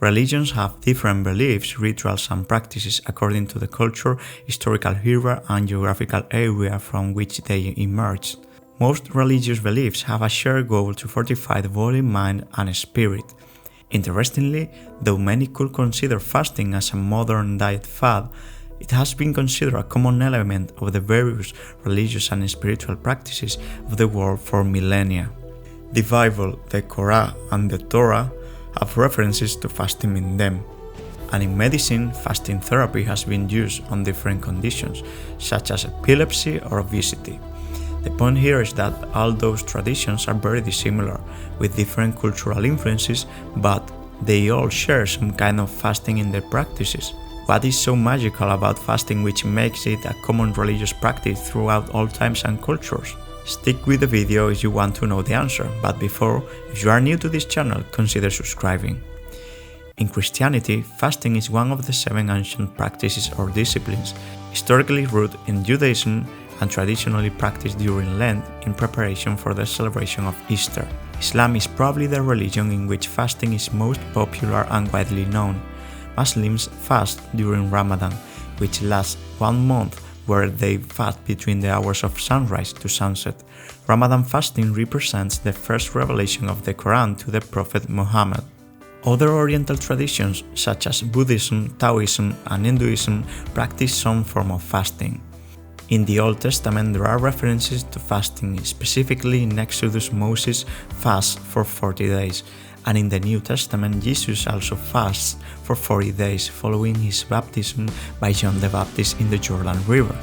Religions have different beliefs, rituals, and practices according to the culture, historical era, and geographical area from which they emerged. Most religious beliefs have a shared goal to fortify the body, mind, and spirit. Interestingly, though many could consider fasting as a modern diet fad, it has been considered a common element of the various religious and spiritual practices of the world for millennia. The Bible, the Quran, and the Torah have references to fasting in them. And in medicine, fasting therapy has been used on different conditions, such as epilepsy or obesity. The point here is that all those traditions are very dissimilar, with different cultural influences, but they all share some kind of fasting in their practices. What is so magical about fasting which makes it a common religious practice throughout all times and cultures? Stick with the video if you want to know the answer, but before, if you are new to this channel, consider subscribing. In Christianity, fasting is one of the 7 ancient practices or disciplines, historically rooted in Judaism and traditionally practiced during Lent in preparation for the celebration of Easter. Islam is probably the religion in which fasting is most popular and widely known. Muslims fast during Ramadan, which lasts 1 month, where they fast between the hours of sunrise to sunset. Ramadan fasting represents the first revelation of the Quran to the Prophet Muhammad. Other Oriental traditions, such as Buddhism, Taoism, and Hinduism, practice some form of fasting. In the Old Testament, there are references to fasting, specifically in Exodus, Moses fasts for 40 days, and in the New Testament, Jesus also fasts for 40 days following his baptism by John the Baptist in the Jordan River.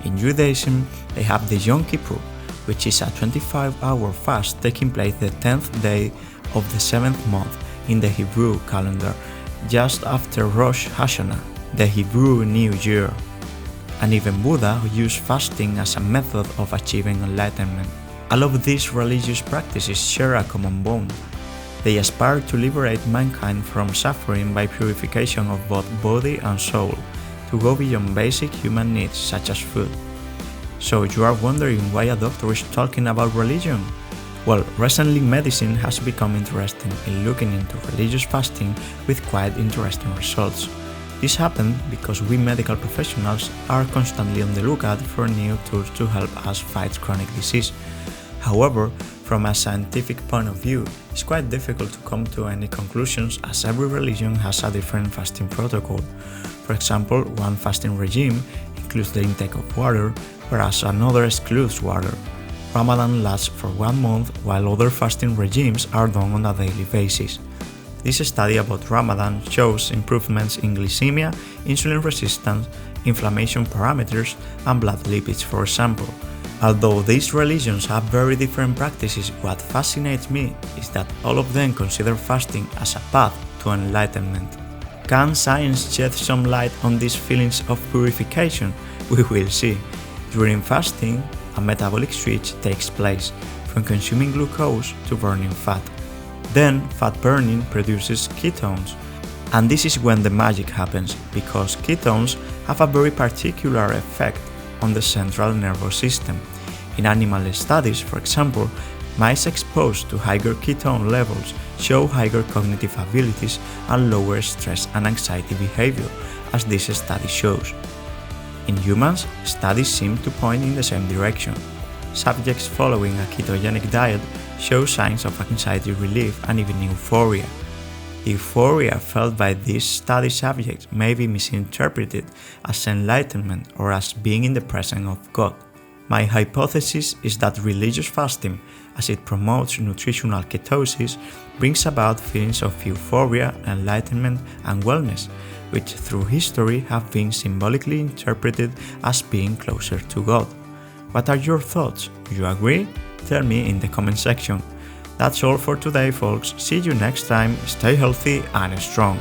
In Judaism, they have the Yom Kippur, which is a 25-hour fast taking place the 10th day of the 7th month in the Hebrew calendar, just after Rosh Hashanah, the Hebrew New Year. And even Buddha used fasting as a method of achieving enlightenment. All of these religious practices share a common bond. They aspire to liberate mankind from suffering by purification of both body and soul, to go beyond basic human needs such as food. So you are wondering why a doctor is talking about religion? Well, recently medicine has become interested in looking into religious fasting with quite interesting results. This happened because we medical professionals are constantly on the lookout for new tools to help us fight chronic disease. However, from a scientific point of view, it's quite difficult to come to any conclusions as every religion has a different fasting protocol. For example, one fasting regime includes the intake of water, whereas another excludes water. Ramadan lasts for 1 month, while other fasting regimes are done on a daily basis. This study about Ramadan shows improvements in glycemia, insulin resistance, inflammation parameters, and blood lipids, for example. Although these religions have very different practices, what fascinates me is that all of them consider fasting as a path to enlightenment. Can science shed some light on these feelings of purification? We will see. During fasting, a metabolic switch takes place, from consuming glucose to burning fat. Then, fat burning produces ketones. And this is when the magic happens, because ketones have a very particular effect on the central nervous system. In animal studies, for example, mice exposed to higher ketone levels show higher cognitive abilities and lower stress and anxiety behavior, as this study shows. In humans, studies seem to point in the same direction. Subjects following a ketogenic diet show signs of anxiety relief and even euphoria. The euphoria felt by these study subjects may be misinterpreted as enlightenment or as being in the presence of God. My hypothesis is that religious fasting, as it promotes nutritional ketosis, brings about feelings of euphoria, enlightenment, and wellness, which through history have been symbolically interpreted as being closer to God. What are your thoughts? Do you agree? Tell me in the comment section. That's all for today, folks. See you next time. Stay healthy and strong.